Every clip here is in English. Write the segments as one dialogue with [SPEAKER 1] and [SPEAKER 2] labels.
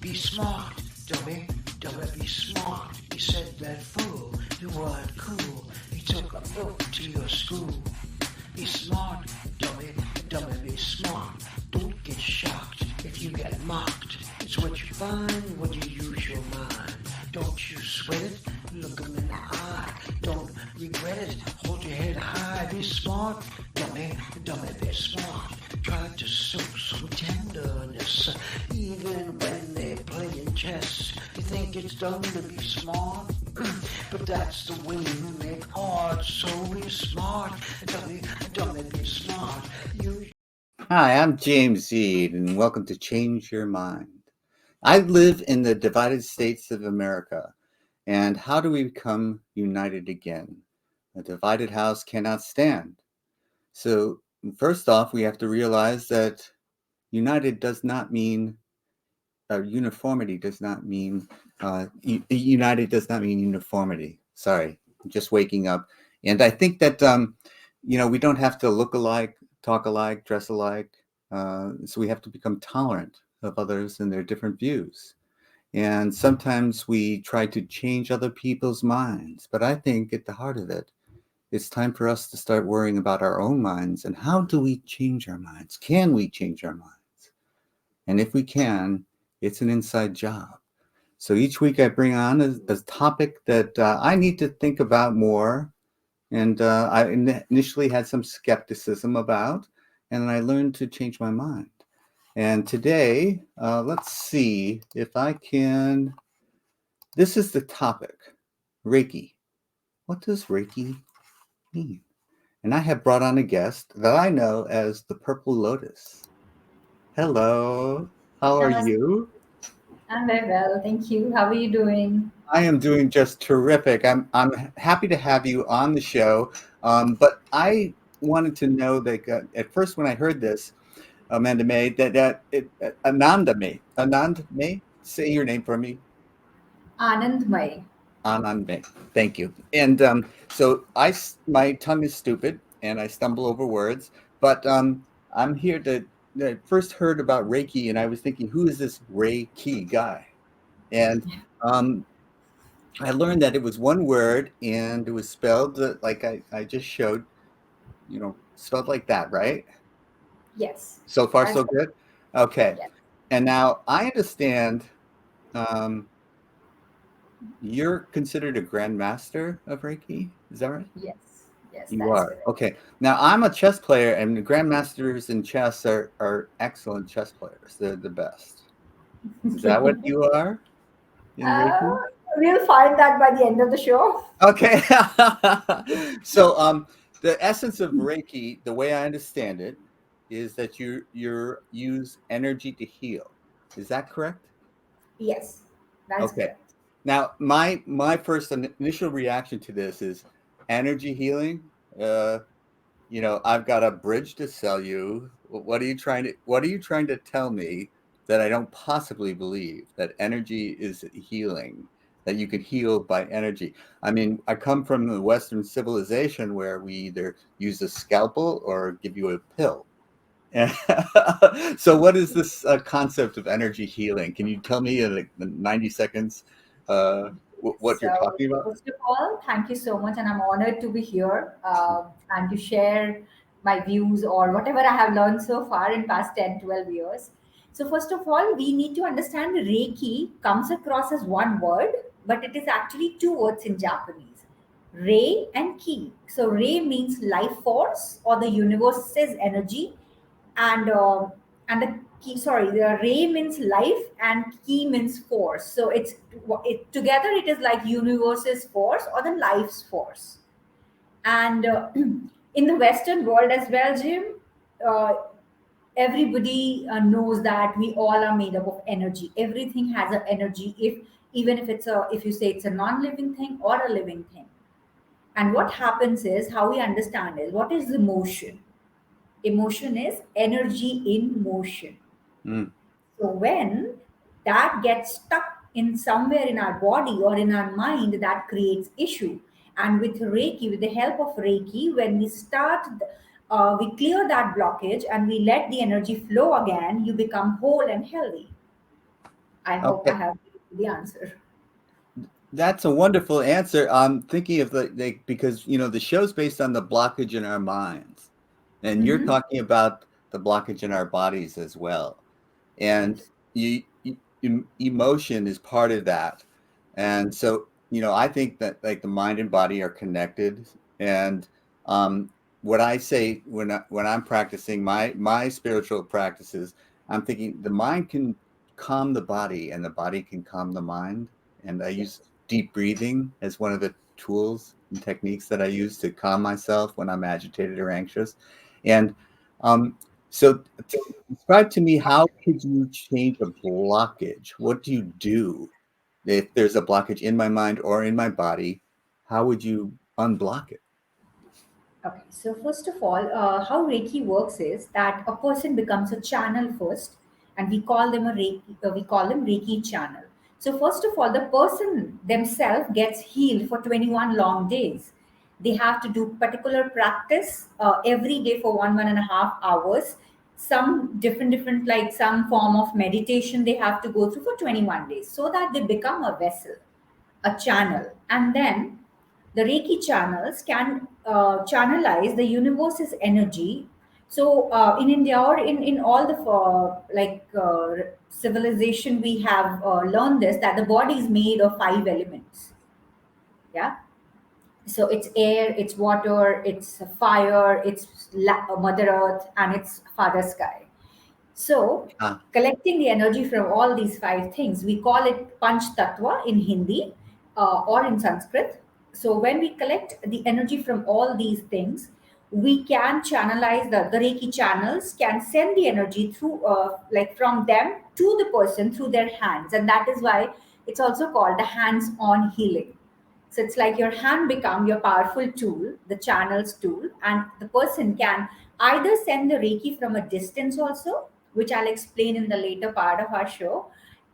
[SPEAKER 1] Be smart, dummy, dummy, be smart. He said that fool, you weren't cool. He took a book to your school. Be smart, dummy, dummy, be smart. Don't get shocked if you get mocked. It's what you find when you use your mind. Don't you sweat it, look 'em in the eye. Don't regret it, hold your head high. Be smart, dummy, dummy, be smart. Try to show some tenderness, even when they're playing chess. You think it's dumb to be smart, but that's the way you make art. So be smart, dummy, dummy, be smart.
[SPEAKER 2] Hi, I'm James Eade, and welcome to Change Your Mind. I live in the divided states of America, and how do we become united again? A divided house cannot stand. So, first off, we have to realize that united does not mean, uniformity does not mean, united does not mean uniformity. Sorry, I'm just waking up. And I think that, we don't have to look alike, talk alike, dress alike. So we have to become tolerant of others and their different views. And sometimes we try to change other people's minds. But I think at the heart of it, it's time for us to start worrying about our own minds and how do we change our minds? Can we change our minds? And if we can, it's an inside job. So each week I bring on a topic that I need to think about more. And I initially had some skepticism about, and I learned to change my mind. And today, let's see if I can. This is the topic, Reiki. What does Reiki mean? And I have brought on a guest that I know as ThePurple Lotus. Hello, how are
[SPEAKER 3] Namaste.
[SPEAKER 2] you?
[SPEAKER 3] I'm very well, thank you. How are you doing?
[SPEAKER 2] I am doing just terrific. I'm happy to have you on the show. But I wanted to know that at first when I heard this, Amanda May, Anand May, say your name for me.
[SPEAKER 3] Anandmay.
[SPEAKER 2] Anand May. Thank you. And so my tongue is stupid and I stumble over words, but I'm here I first heard about Reiki and I was thinking, who is this Reiki guy? And I learned that it was one word and it was spelled like I just showed, spelled like that, right?
[SPEAKER 3] Yes,
[SPEAKER 2] So far,
[SPEAKER 3] that's
[SPEAKER 2] so good? Okay.
[SPEAKER 3] yes.
[SPEAKER 2] And now I understand um, you're considered a grandmaster of Reiki. Is that right?
[SPEAKER 3] Yes, yes,
[SPEAKER 2] You
[SPEAKER 3] that's
[SPEAKER 2] are.
[SPEAKER 3] correct.
[SPEAKER 2] Okay. Now I'm a chess player, and the grandmasters in chess are excellent chess players. They're the best. Is that what you are in
[SPEAKER 3] Uh,
[SPEAKER 2] Reiki?
[SPEAKER 3] we'll find that by the end of the show.
[SPEAKER 2] Okay. So the essence of Reiki, the way I understand it, is that you use energy to heal. Is that correct?
[SPEAKER 3] Yes, that's
[SPEAKER 2] Okay.
[SPEAKER 3] correct.
[SPEAKER 2] Now my first initial reaction to this is energy healing. Uh, I've got a bridge to sell you. What are you trying to tell me that I don't possibly believe that energy is healing, that you can heal by energy? I mean, I come from the Western civilization where we either use a scalpel or give you a pill. So what is this concept of energy healing? Can you tell me in like 90 seconds what you're
[SPEAKER 3] So,
[SPEAKER 2] talking about?
[SPEAKER 3] first of all, thank you so much, and I'm honored to be here and to share my views or whatever I have learned so far in past 10, 12 years. So, first of all, we need to understand Reiki comes across as one word, but it is actually two words in Japanese, Rei and Ki. So, Rei means life force or the universe's energy, and the key, sorry, the ray means life and key means force. So together it is like universe's force or the life's force. And in the Western world as well, Jim, uh, everybody knows that we all are made up of energy. Everything has an energy, if even if if you say it's a non-living thing or a living thing. And what happens is, how we understand is, what is emotion? Emotion is energy in motion.
[SPEAKER 2] Mm.
[SPEAKER 3] So when that gets stuck in somewhere in our body or in our mind, that creates issue. And with Reiki, with the help of Reiki, when we we clear that blockage and we let the energy flow again, you become whole and healthy. I hope I
[SPEAKER 2] Okay.
[SPEAKER 3] have the answer.
[SPEAKER 2] That's a wonderful answer. I'm thinking of because the show's based on the blockage in our minds, and you're
[SPEAKER 3] Mm-hmm.
[SPEAKER 2] talking about the blockage in our bodies as well. And
[SPEAKER 3] Yes.
[SPEAKER 2] emotion is part of that. And so I think that like the mind and body are connected. And um, what I say when I'm practicing my spiritual practices, I'm thinking the mind can calm the body and the body can calm the mind. And I use
[SPEAKER 3] Yes.
[SPEAKER 2] deep breathing as one of the tools and techniques that I use to calm myself when I'm agitated or anxious. And um, so describe to me, how could you change a blockage? What do you do if there's a blockage in my mind or in my body? How would you unblock it?
[SPEAKER 3] Okay, so first of all, how Reiki works is that a person becomes a channel first, and we call them a Reiki. We call them Reiki channel. So first of all, the person themselves gets healed for 21 long days. They have to do particular practice every day for 1.5 hours. Some different like some form of meditation they have to go through for 21 days, so that they become a vessel, a channel, and then the Reiki channels can channelize the universe's energy. So in India or in all the civilization, we have learned this that the body is made of 5 elements. Yeah, so it's air, it's water, it's fire, it's Mother Earth, and it's Father Sky. So,
[SPEAKER 2] Ah,
[SPEAKER 3] collecting the energy from all these 5 things, we call it Panch Tattva in Hindi or in Sanskrit. So, when we collect the energy from all these things, we can channelize the Reiki channels, can send the energy through, like from them to the person through their hands. And that is why it's also called the hands on healing. So it's like your hand become your powerful tool, the channels tool, and the person can either send the Reiki from a distance also, which I'll explain in the later part of our show.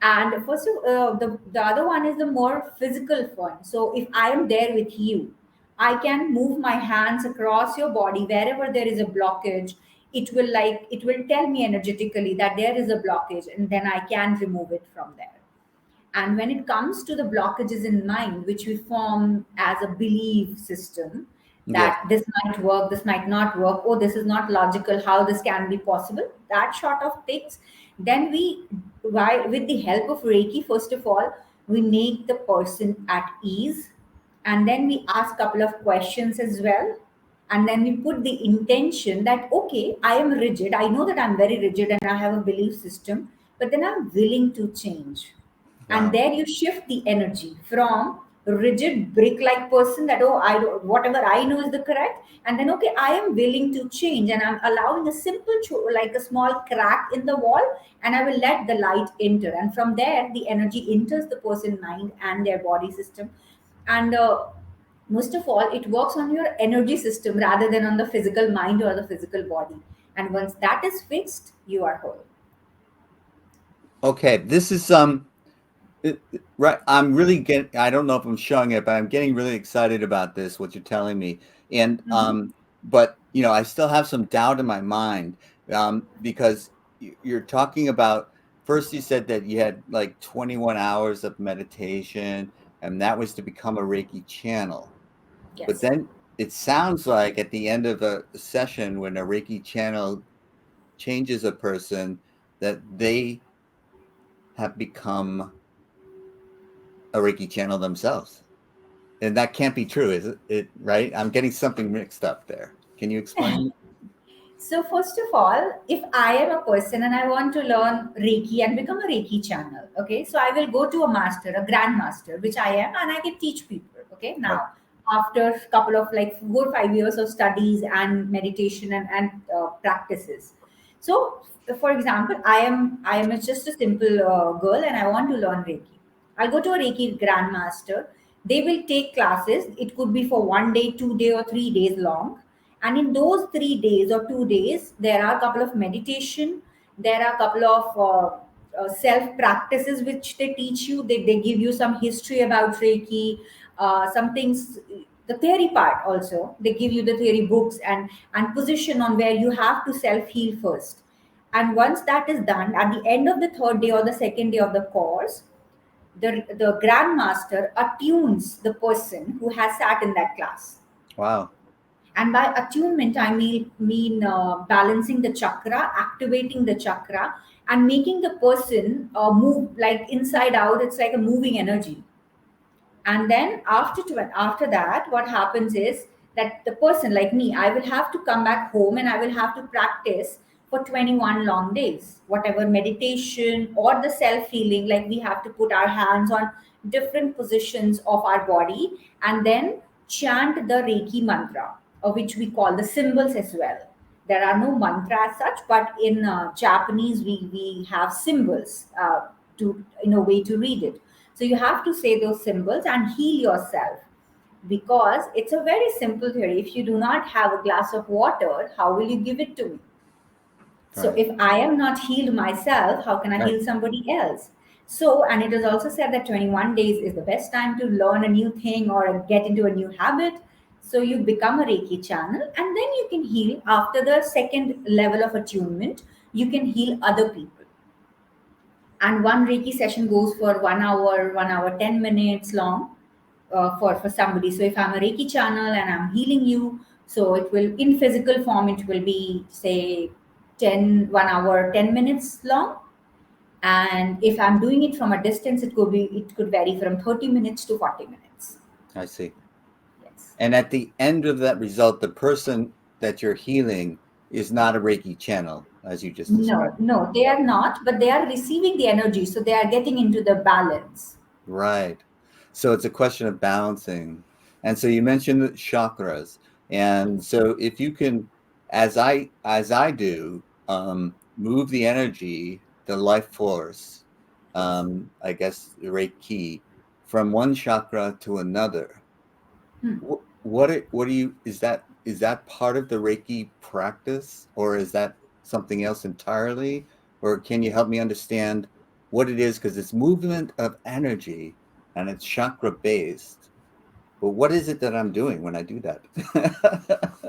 [SPEAKER 3] And first, the other one is the more physical one. So if I am there with you, I can move my hands across your body wherever there is a blockage. It will tell me energetically that there is a blockage, and then I can remove it from there. And when it comes to the blockages in mind, which we form as a belief system,
[SPEAKER 2] yes.
[SPEAKER 3] that this might work, this might not work, oh, this is not logical, how this can be possible, that sort of things, then with the help of Reiki, first of all, we make the person at ease. And then we ask a couple of questions as well. And then we put the intention that, okay, I am rigid. I know that I'm very rigid and I have a belief system, but then I'm willing to change. And
[SPEAKER 2] Wow.
[SPEAKER 3] there you shift the energy from rigid brick like person that, oh, I don't, whatever I know is the correct, and then, okay, I am willing to change, and I'm allowing a simple like a small crack in the wall, and I will let the light enter, and from there the energy enters the person's mind and their body system. And most of all, it works on your energy system rather than on the physical mind or the physical body. And once that is fixed, you are whole.
[SPEAKER 2] Okay. This is right. I don't know if I'm showing it, but I'm getting really excited about this, what you're telling me. And but I still have some doubt in my mind, because you're talking about, first you said that you had like 21 hours of meditation, and that was to become a Reiki channel. But
[SPEAKER 3] Yes.
[SPEAKER 2] then it sounds like at the end of a session, when a Reiki channel changes a person, that they have become a Reiki channel themselves. And that can't be true, is it? Right? I'm getting something mixed up there. Can you explain?
[SPEAKER 3] So, first of all, if I am a person and I want to learn Reiki and become a Reiki channel, okay, so I will go to a master, a grandmaster, which I am, and I can teach people. Okay,
[SPEAKER 2] Right.
[SPEAKER 3] now after a couple of like 4 or 5 years of studies and meditation and practices. So, for example, I am just a simple girl and I want to learn Reiki. I'll go to a Reiki grandmaster. They will take classes. It could be for 1 day, 2 day, or 3 days long, and in those 3 days or 2 days, there are a couple of meditation, there are a couple of self practices which they teach you. They give you some history about Reiki, some things, the theory part also. They give you the theory books and position on where you have to self heal first. And once that is done, at the end of the third day or the second day of the course, the grandmaster attunes the person who has sat in that class.
[SPEAKER 2] Wow.
[SPEAKER 3] And by attunement, I mean balancing the chakra, activating the chakra, and making the person move like inside out. It's like a moving energy. And then after that, what happens is that the person like me, I will have to come back home and I will have to practice for 21 long days, whatever meditation or the self healing. Like we have to put our hands on different positions of our body and then chant the Reiki mantra, which we call the symbols as well. There are no mantra as such, but in Japanese we have symbols to in a way to read it. So you have to say those symbols and heal yourself, because it's a very simple theory. If you do not have a glass of water, how will you give it to me? So
[SPEAKER 2] Right.
[SPEAKER 3] if I am not healed myself, how can I
[SPEAKER 2] Right.
[SPEAKER 3] heal somebody else? So, and it is also said that 21 days is the best time to learn a new thing or get into a new habit. So you become a Reiki channel and then you can heal after the second level of attunement. You can heal other people. And one Reiki session goes for 1 hour, 1 hour, 10 minutes long for somebody. So if I'm a Reiki channel and I'm healing you, so it will, in physical form, it will be say 1 hour, 10 minutes long. And if I'm doing it from a distance, it could vary from 30 minutes to 40 minutes.
[SPEAKER 2] I see.
[SPEAKER 3] Yes.
[SPEAKER 2] And at the end of that result, the person that you're healing is not a Reiki channel, as you just
[SPEAKER 3] No,
[SPEAKER 2] described.
[SPEAKER 3] no, they are not, but they are receiving the energy. So they are getting into the balance.
[SPEAKER 2] Right. So it's a question of balancing. And so you mentioned the chakras. And so if you can, as I do, move the energy, the life force,
[SPEAKER 3] Yes.
[SPEAKER 2] I guess the Reiki, from one chakra to another.
[SPEAKER 3] Hmm.
[SPEAKER 2] What do you is that part of the Reiki practice, or is that something else entirely? Or can you help me understand what it is? Because it's movement of energy and it's chakra based. But what is it that I'm doing when I do that?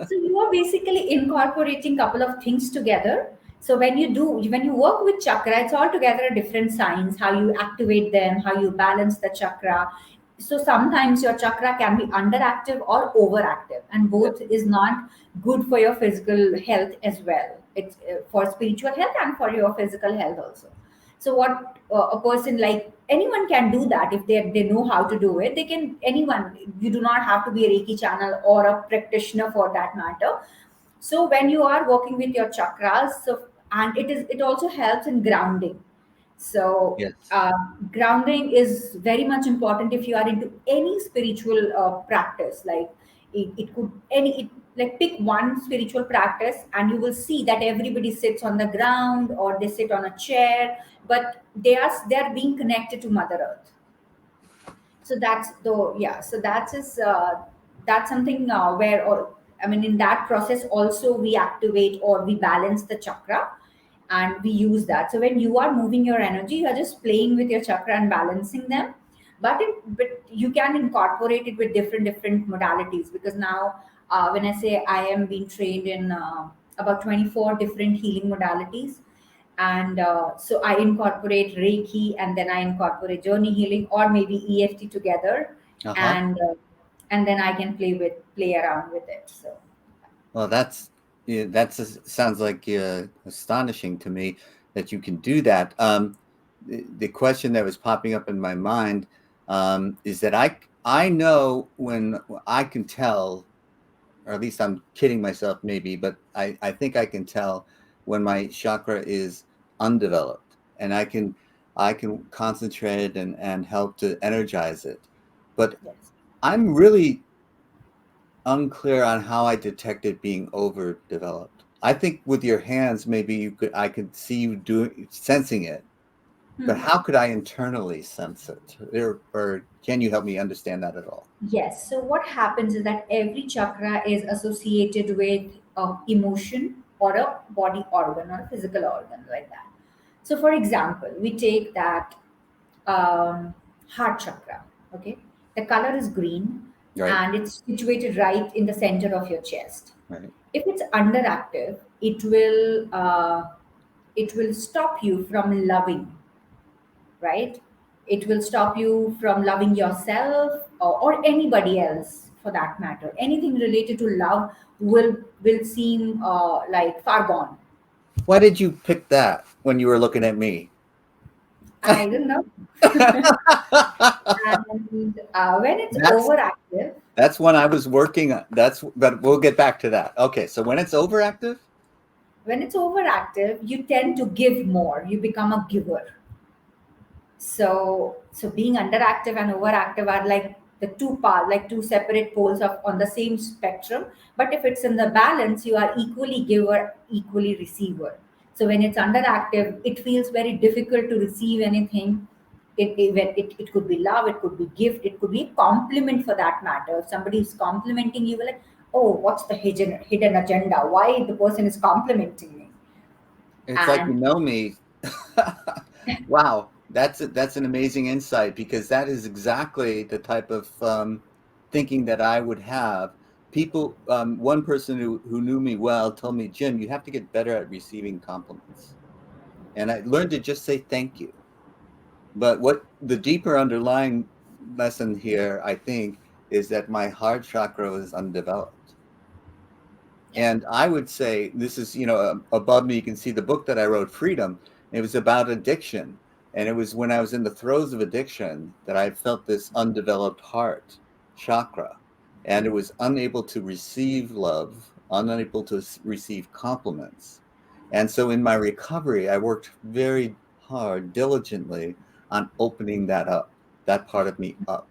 [SPEAKER 3] So you are basically incorporating couple of things together. So when you work with chakra, it's altogether a different science, how you activate them, how you balance the chakra. So sometimes your chakra can be underactive or overactive, and
[SPEAKER 2] Yeah.
[SPEAKER 3] both is not good for your physical health as well. It's for spiritual health and for your physical health also. So what a person like anyone can do that if they know how to do it. They can anyone. You do not have to be a Reiki channel or a practitioner for that matter. So when you are working with your chakras, so and it also helps in grounding. So
[SPEAKER 2] Yes.
[SPEAKER 3] grounding is very much important if you are into any spiritual practice. Like it could any it, like pick one spiritual practice and you will see that everybody sits on the ground or they sit on a chair, but they are being connected to Mother Earth. So that's the yeah so that's something where or I mean in that process also we activate or we balance the chakra, and we use that. So when you are moving your energy, you are just playing with your chakra and balancing them, but you can incorporate it with different modalities, because now when I say I am being trained in about 24 different healing modalities. And so I incorporate Reiki, and then I incorporate journey healing or maybe EFT together,
[SPEAKER 2] Uh-huh.
[SPEAKER 3] and uh, and then I can play around with it. So
[SPEAKER 2] Well, that's yeah, sounds like astonishing to me that you can do that. The question that was popping up in my mind is that I know when I can tell, or at least I'm kidding myself maybe, but I think I can tell when my chakra is undeveloped, and I can concentrate and help to energize it. But
[SPEAKER 3] yes.
[SPEAKER 2] I'm really unclear on how I detect it being overdeveloped. I think with your hands, maybe I could see you doing sensing it, but
[SPEAKER 3] Hmm.
[SPEAKER 2] how could I internally sense it? Or can you help me understand that at all?
[SPEAKER 3] Yes. So what happens is that every chakra is associated with emotion or a body organ or a physical organ like that. So for example, we take that heart chakra. Okay, the color is green
[SPEAKER 2] Right,
[SPEAKER 3] and it's situated right in the center of your chest.
[SPEAKER 2] right,
[SPEAKER 3] If it's underactive, it will it will stop you from loving, right? It will stop you from loving yourself, or anybody else for that matter. Anything related to love will seem like far gone.
[SPEAKER 2] Why did you pick that when you were looking at me?
[SPEAKER 3] I don't know. And when it's
[SPEAKER 2] That's
[SPEAKER 3] overactive,
[SPEAKER 2] that's when I was working on. But we'll get back to that. Okay, so when it's overactive,
[SPEAKER 3] you tend to give more. You become a giver. So being underactive and overactive are like the two part, like two separate poles of on the same spectrum. But if it's in the balance, you are equally giver, equally receiver. So when it's underactive, it feels very difficult to receive anything. It could be love, it could be gift, it could be compliment for that matter. If somebody is complimenting you, you're like, oh, what's the hidden agenda? Why the person is complimenting me?
[SPEAKER 2] it's like you
[SPEAKER 3] And
[SPEAKER 2] know me. Wow, that's an amazing insight because that is exactly the type of thinking that I would have. People, one person who knew me well told me, Jim, you have to get better at receiving compliments. And I learned to just say thank you. But what the deeper underlying lesson here, I think, is that my heart chakra is undeveloped.
[SPEAKER 3] yeah,
[SPEAKER 2] And I would say this is, above me, you can see the book that I wrote, Freedom. It was about addiction. And it was when I was in the throes of addiction that I felt this undeveloped heart chakra. And it was unable to receive love, unable to receive compliments. And so in my recovery, I worked very hard, diligently on opening that up, that part of me up.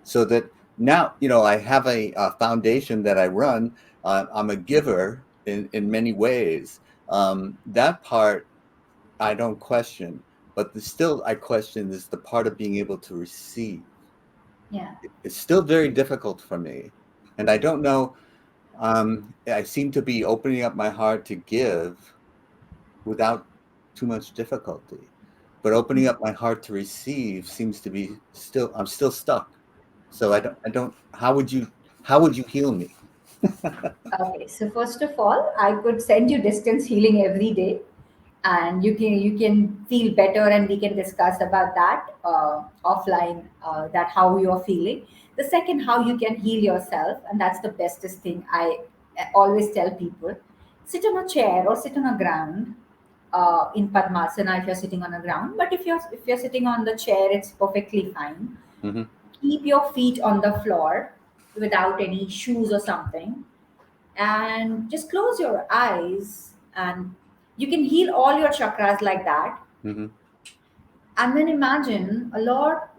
[SPEAKER 2] So that now, I have a foundation that I run. I'm a giver in many ways. That part I don't question, but still I question is the part of being able to receive.
[SPEAKER 3] yeah.
[SPEAKER 2] It's still very difficult for me, and I don't know. I seem to be opening up my heart to give without too much difficulty, but opening up my heart to receive seems to be still. I'm still stuck. So I don't. I don't. How would you? How would you heal me?
[SPEAKER 3] Okay, so first of all, I could send you distance healing every day, and you can feel better, and we can discuss about that offline. That how you are feeling. The second, how you can heal yourself, and that's the bestest thing I always tell people: sit on a chair or sit on a ground. In Padmasana, if you're sitting on a ground, but if you're sitting on the chair, it's perfectly fine.
[SPEAKER 2] Hmm.
[SPEAKER 3] Keep your feet on the floor without any shoes or something, and just close your eyes, and you can heal all your chakras like that.
[SPEAKER 2] Hmm.
[SPEAKER 3] And then imagine a lot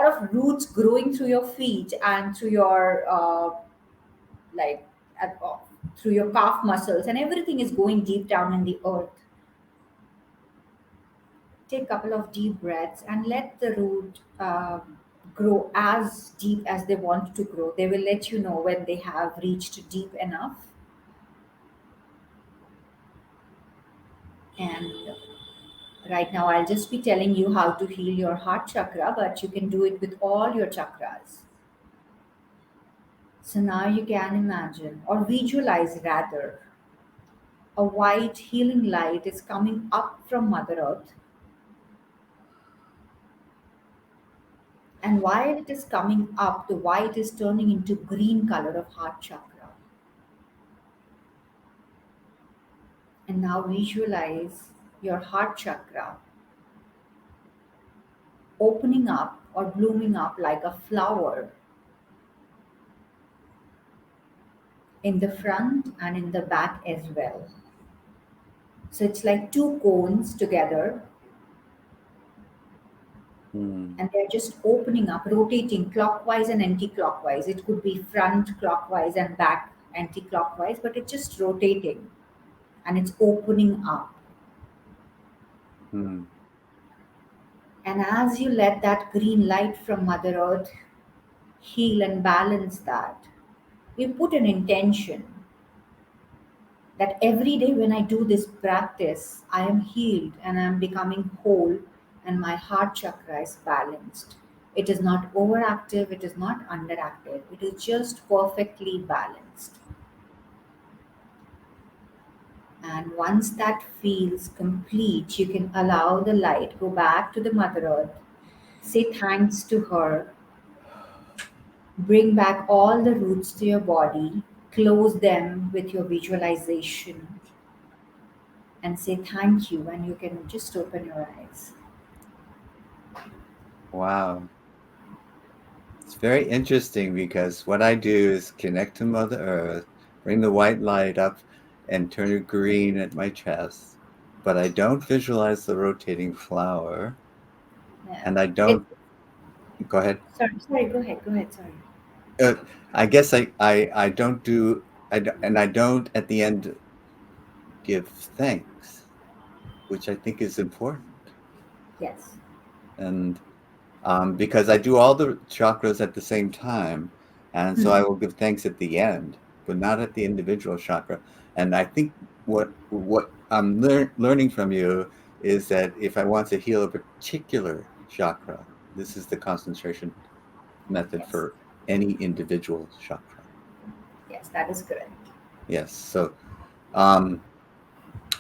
[SPEAKER 3] of roots growing through your feet and through your like at, through your calf muscles, and everything is going deep down in the earth. Take a couple of deep breaths and let the root grow as deep as they want to grow. They will let you know when they have reached deep enough. And right now, I'll just be telling you how to heal your heart chakra, but you can do it with all your chakras. So now you can imagine or visualize rather a white healing light is coming up from Mother Earth. And while it is coming up, the white is turning into green color of heart chakra. And now visualize your heart chakra opening up or blooming up like a flower in the front and in the back as well. So it's like two cones together,
[SPEAKER 2] Mm,
[SPEAKER 3] and they're just opening up, rotating clockwise and anti-clockwise. It could be front clockwise and back anti-clockwise, but it's just rotating and it's opening up.
[SPEAKER 2] mm,
[SPEAKER 3] And as you let that green light from Mother Earth heal and balance that, you put an intention that every day when I do this practice, I am healed and I am becoming whole, and my heart chakra is balanced. It is not overactive, it is not underactive, it is just perfectly balanced. And once that feels complete, you can allow the light go back to the Mother Earth. Say thanks to her. Bring back all the roots to your body. Close them with your visualization and say thank you. And you can just open your eyes.
[SPEAKER 2] Wow. It's very interesting because what I do is connect to Mother Earth, bring the white light up, and turn it green at my chest. But I don't visualize the rotating flower,
[SPEAKER 3] Yeah.
[SPEAKER 2] and I
[SPEAKER 3] It,
[SPEAKER 2] don't. Go ahead.
[SPEAKER 3] sorry, go ahead, sorry.
[SPEAKER 2] Uh, I guess I don't do. And I don't at the end give thanks, which I think is important.
[SPEAKER 3] Yes.
[SPEAKER 2] And because I do all the chakras at the same time, and so I will give thanks at the end, but not at the individual chakra. And I think what I'm learning from you is that if I want to heal a particular chakra, this is the concentration method
[SPEAKER 3] Yes.
[SPEAKER 2] for any individual chakra.
[SPEAKER 3] Yes, that is correct.
[SPEAKER 2] Yes. So um,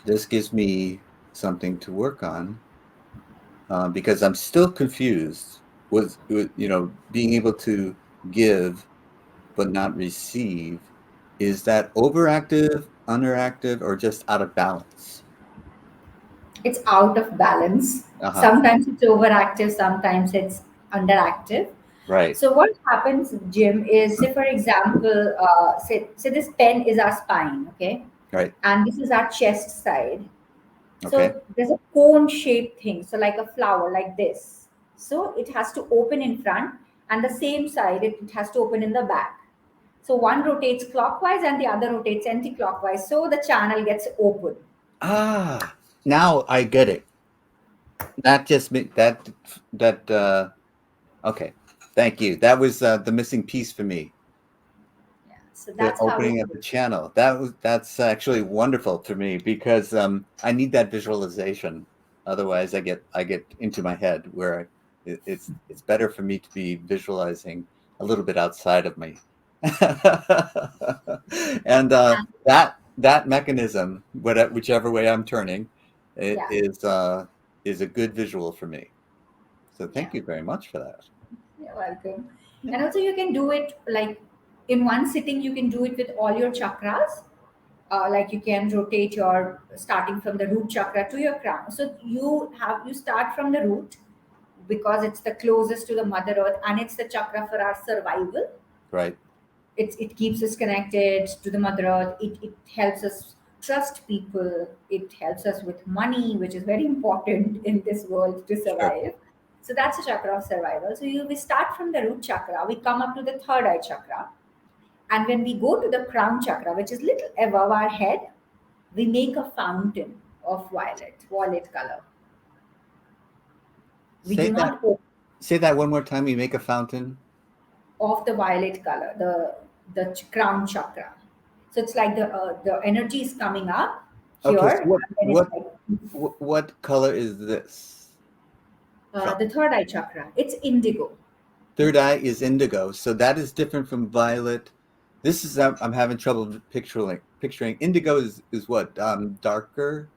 [SPEAKER 2] this gives me something to work on because I'm still confused with being able to give but not receive. Is that overactive, underactive, or just out of balance?
[SPEAKER 3] It's out of balance.
[SPEAKER 2] Uh-huh.
[SPEAKER 3] Sometimes it's overactive, sometimes it's underactive.
[SPEAKER 2] Right.
[SPEAKER 3] So what happens, Jim, is say for example, say this pen is our spine, okay,
[SPEAKER 2] Right.
[SPEAKER 3] and this is our chest side.
[SPEAKER 2] Okay.
[SPEAKER 3] So there's a cone shaped thing, so like a flower, like this. So it has to open in front, and the same side it has to open in the back. So one rotates clockwise and the other rotates anti-clockwise. So the channel gets open.
[SPEAKER 2] Ah, now I get it. That just that. Okay. Thank you. That was the missing piece for me.
[SPEAKER 3] Yeah. So
[SPEAKER 2] The
[SPEAKER 3] that's how it
[SPEAKER 2] opening of the
[SPEAKER 3] works.
[SPEAKER 2] channel. That's actually wonderful for me because I need that visualization. Otherwise, I get into my head where it's better for me to be visualizing a little bit outside of me. And
[SPEAKER 3] And
[SPEAKER 2] that mechanism, whichever way I'm turning, it
[SPEAKER 3] yeah,
[SPEAKER 2] is a good visual for me. So
[SPEAKER 3] yeah.
[SPEAKER 2] thank you very much for that.
[SPEAKER 3] You're welcome.
[SPEAKER 2] Yeah.
[SPEAKER 3] And also, you can do it like in one sitting, you can do it with all your chakras. Like you can rotate your starting from the root chakra to your crown. So you start from the root because it's the closest to the Mother Earth and it's the chakra for our survival.
[SPEAKER 2] Right.
[SPEAKER 3] It keeps us connected to the Mother Earth. It helps us trust people. It helps us with money, which is very important in this world to
[SPEAKER 2] Sure.
[SPEAKER 3] survive. So that's a chakra of survival. So we start from the root chakra, we come up to the third eye chakra, and when we go to the crown chakra, which is little above our head, we make a fountain of violet color. We
[SPEAKER 2] Say
[SPEAKER 3] do
[SPEAKER 2] that.
[SPEAKER 3] not open
[SPEAKER 2] Say that one more time. You make a fountain.
[SPEAKER 3] of the violet color, crown chakra. So it's like the energy is coming up
[SPEAKER 2] Okay, so
[SPEAKER 3] here, and then it's like
[SPEAKER 2] what color is this?
[SPEAKER 3] the third eye chakra. It's indigo.
[SPEAKER 2] Third eye is indigo, so that is different from violet. This is I'm having trouble picturing. Indigo is what darker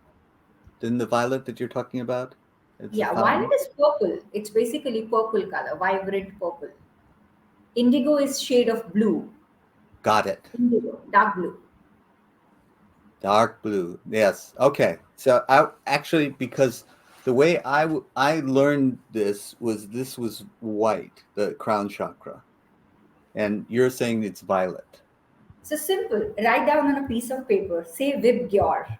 [SPEAKER 2] than the violet that you're talking about. It's a
[SPEAKER 3] Yeah, violet
[SPEAKER 2] fountain.
[SPEAKER 3] is purple. It's basically purple color, vibrant purple. Indigo is shade of blue.
[SPEAKER 2] Got it.
[SPEAKER 3] Indigo, dark blue.
[SPEAKER 2] Dark blue. Yes. Okay. So I actually because the way I learned this was white, the crown chakra, and you're saying it's violet.
[SPEAKER 3] So simple. Write down on a piece of paper. Say Vibgyor.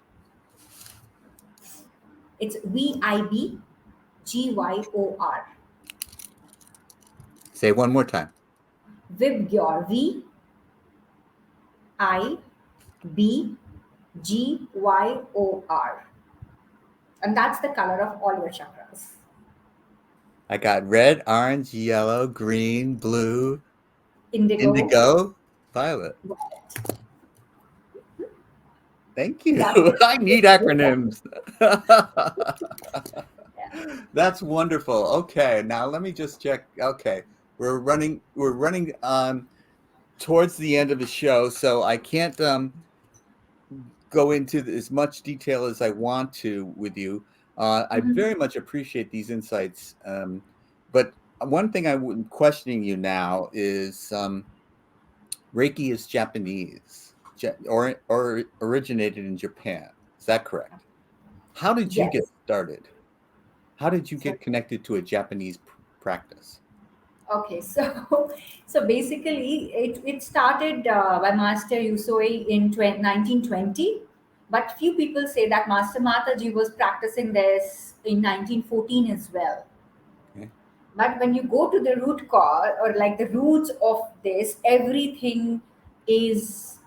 [SPEAKER 3] It's Vibgyor.
[SPEAKER 2] Say it one more time.
[SPEAKER 3] Vibgyor. Vibgyor. And that's the color of all your chakras.
[SPEAKER 2] I got red, orange, yellow, green, blue,
[SPEAKER 3] Indigo.
[SPEAKER 2] indigo, violet. Thank you.
[SPEAKER 3] That's it.
[SPEAKER 2] I need acronyms.
[SPEAKER 3] Yeah.
[SPEAKER 2] That's wonderful. Okay, now let me just check. Okay, we're running towards the end of the show, so I can't go into as much detail as I want to with you. I
[SPEAKER 3] Mhm.
[SPEAKER 2] very much appreciate these insights. But one thing I'm questioning you now is Reiki is Japanese, or originated in Japan. Is that correct? How did you get
[SPEAKER 3] Yes.
[SPEAKER 2] started? How did you
[SPEAKER 3] So
[SPEAKER 2] get connected to a Japanese practice?
[SPEAKER 3] okay, so so basically, it started by Master Yusoi in 1920, but few people say that Master Mataji was practicing this in 1914 as well.
[SPEAKER 2] Okay.
[SPEAKER 3] But when you go to the root cause or like the roots of this, everything is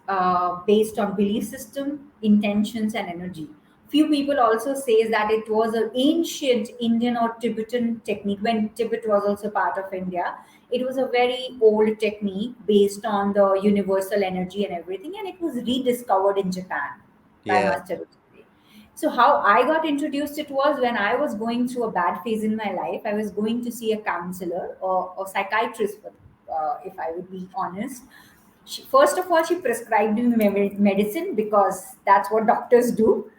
[SPEAKER 3] based on belief system, intentions, and energy. Few people also says that it was an ancient Indian or Tibetan technique when Tibet was also part of India. It was a very old technique based on the universal energy and everything, and it was rediscovered in Japan by
[SPEAKER 2] Yeah.
[SPEAKER 3] Master Roshi. So how I got introduced it was when I was going through a bad phase in my life. I was going to see a counselor or psychiatrist, if I would be honest. First of all, she prescribed me medicine because that's what doctors do.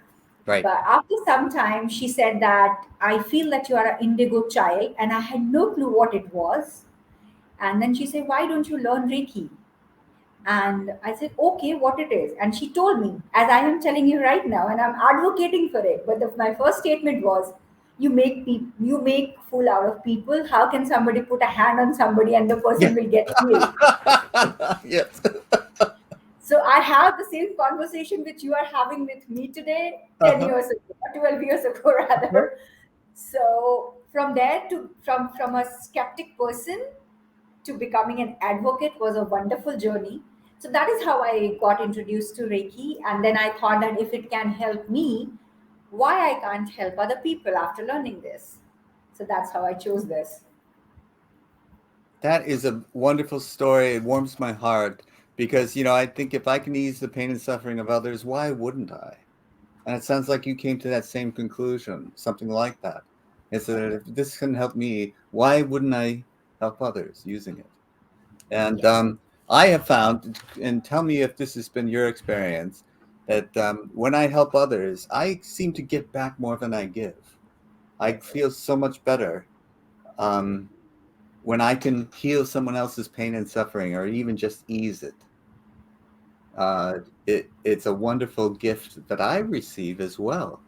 [SPEAKER 2] Right.
[SPEAKER 3] But after some time, she said that I feel that you are an indigo child, and I had no clue what it was. And then she said, "Why don't you learn Reiki?" And I said, "Okay, what it is." And she told me, as I am telling you right now, and I'm advocating for it. But my first statement was, you make fool out of people. How can somebody put a hand on somebody and the
[SPEAKER 2] Yeah.
[SPEAKER 3] person will get healed?
[SPEAKER 2] Yes.
[SPEAKER 3] So I have the same conversation which you are having with me today, 10
[SPEAKER 2] Uh-huh.
[SPEAKER 3] years ago, or 12 years ago,
[SPEAKER 2] Uh-huh.
[SPEAKER 3] rather. So from there to from a skeptic person to becoming an advocate was a wonderful journey. So that is how I got introduced to Reiki. And then I thought that if it can help me, why I can't help other people after learning this? So that's how I chose this.
[SPEAKER 2] That is a wonderful story. It warms my heart because, I think if I can ease the pain and suffering of others, why wouldn't I? And it sounds like you came to that same conclusion, something like that. It's that if this can help me, why wouldn't I help others using it? And
[SPEAKER 3] Yes,
[SPEAKER 2] I have found, and tell me if this has been your experience, that when I help others, I seem to get back more than I give. I
[SPEAKER 3] yes,
[SPEAKER 2] feel so much better um, when I can heal someone else's pain and suffering, or even just ease it. Uh, it's a wonderful gift that I receive as well.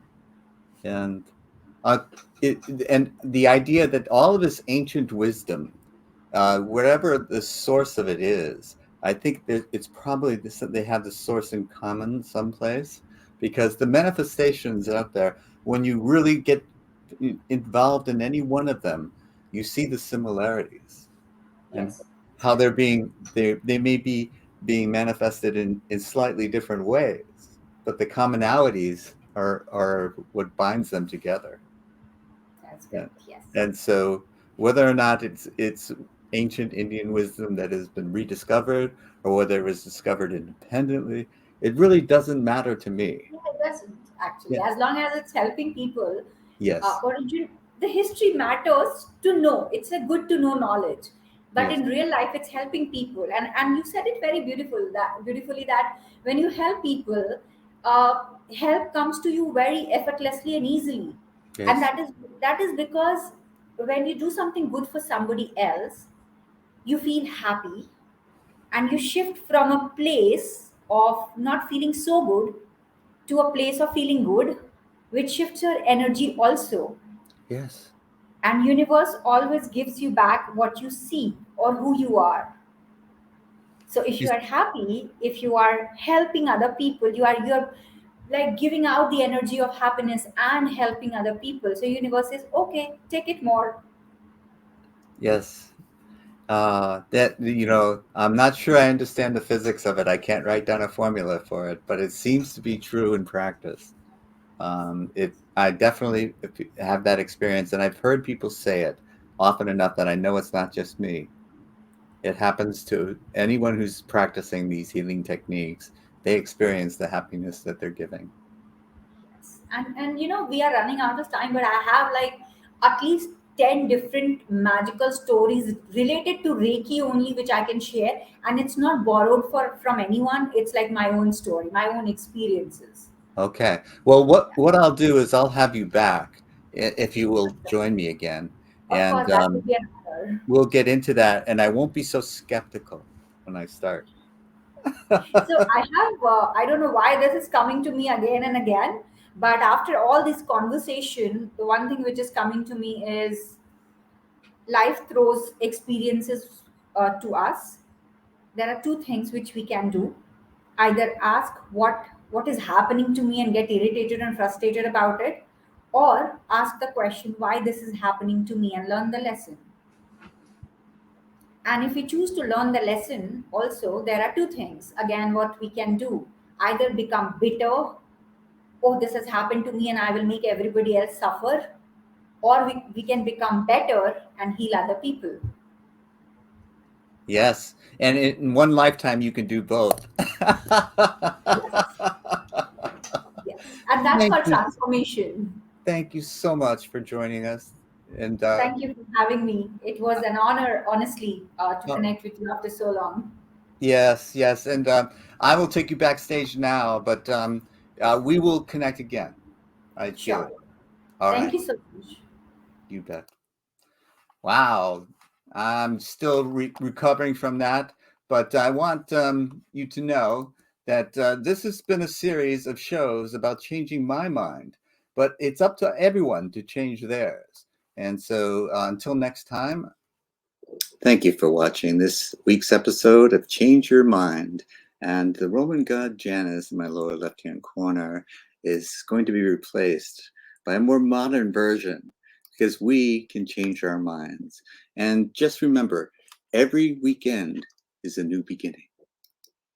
[SPEAKER 2] And uh, and the idea that all of this ancient wisdom, wherever the source of it is, I think that it's probably this, that they have the source in common someplace, because the manifestations out there, when you really get involved in any one of them, you see the similarities and
[SPEAKER 3] yes.
[SPEAKER 2] how they may be being manifested in slightly different ways, but the commonalities are what binds them together.
[SPEAKER 3] That's
[SPEAKER 2] Yeah.
[SPEAKER 3] great. Yes.
[SPEAKER 2] And so whether or not it's ancient Indian wisdom that has been rediscovered or whether it was discovered independently, it really doesn't matter to me.
[SPEAKER 3] Yeah, it doesn't actually.
[SPEAKER 2] Yeah.
[SPEAKER 3] As long as it's helping people,
[SPEAKER 2] Yes.
[SPEAKER 3] origin, the history matters to know. It's a good to know knowledge. But
[SPEAKER 2] Yes.
[SPEAKER 3] in real life, it's helping people. And you said it very beautifully that when you help people, help comes to you very effortlessly and easily. And
[SPEAKER 2] Yes.
[SPEAKER 3] that is because when you do something good for somebody else, you feel happy and you shift from a place of not feeling so good to a place of feeling good, which shifts your energy also.
[SPEAKER 2] Yes.
[SPEAKER 3] And universe always gives you back what you see or who you are. So if you
[SPEAKER 2] Yes.
[SPEAKER 3] are happy, if you are helping other people, you're like giving out the energy of happiness and helping other people. So universe says, okay, take it more.
[SPEAKER 2] Yes. That I'm not sure I understand the physics of it. I can't write down a formula for it, but it seems to be true in practice. I definitely have that experience, and I've heard people say it often enough that I know it's not just me. It happens to anyone who's practicing these healing techniques. They experience the happiness that they're giving.
[SPEAKER 3] And we are running out of time, but I have like at least 10 different magical stories related to Reiki only, which I can share. And it's not borrowed from anyone. It's like my own story, my own experiences.
[SPEAKER 2] Okay. Well, what I'll do is I'll have you back if you will join me again,
[SPEAKER 3] Of
[SPEAKER 2] and
[SPEAKER 3] course, that would be an honor.
[SPEAKER 2] we'll get into that, and I won't be so skeptical when I start.
[SPEAKER 3] So I have, I don't know why this is coming to me again and again, but after all this conversation, the one thing which is coming to me is life throws experiences to us. There are two things which we can do: either ask what is happening to me and get irritated and frustrated about it, or ask the question why this is happening to me and learn the lesson. And if we choose to learn the lesson, also, there are two things again what we can do: either become bitter, oh, this has happened to me and I will make everybody else suffer, or we can become better and heal other people.
[SPEAKER 2] Yes, and in one lifetime you can do both.
[SPEAKER 3] Yes, yes. And that's
[SPEAKER 2] Thank
[SPEAKER 3] called
[SPEAKER 2] you.
[SPEAKER 3] transformation.
[SPEAKER 2] Thank you so much for joining us. And
[SPEAKER 3] Thank you for having me. It was an honor, honestly, to
[SPEAKER 2] uh,
[SPEAKER 3] connect with you after so long.
[SPEAKER 2] yes, yes, and I will take you backstage now, but we will connect again. I feel
[SPEAKER 3] Sure.
[SPEAKER 2] it. All
[SPEAKER 3] Thank
[SPEAKER 2] right,
[SPEAKER 3] you so much.
[SPEAKER 2] you bet. Wow, I'm still recovering from that, but I want you to know that this has been a series of shows about changing my mind, but it's up to everyone to change theirs. And so until next time, thank you for watching this week's episode of Change Your Mind. And the Roman god Janus in my lower left hand corner is going to be replaced by a more modern version because we can change our minds. And just remember, every weekend is a new beginning.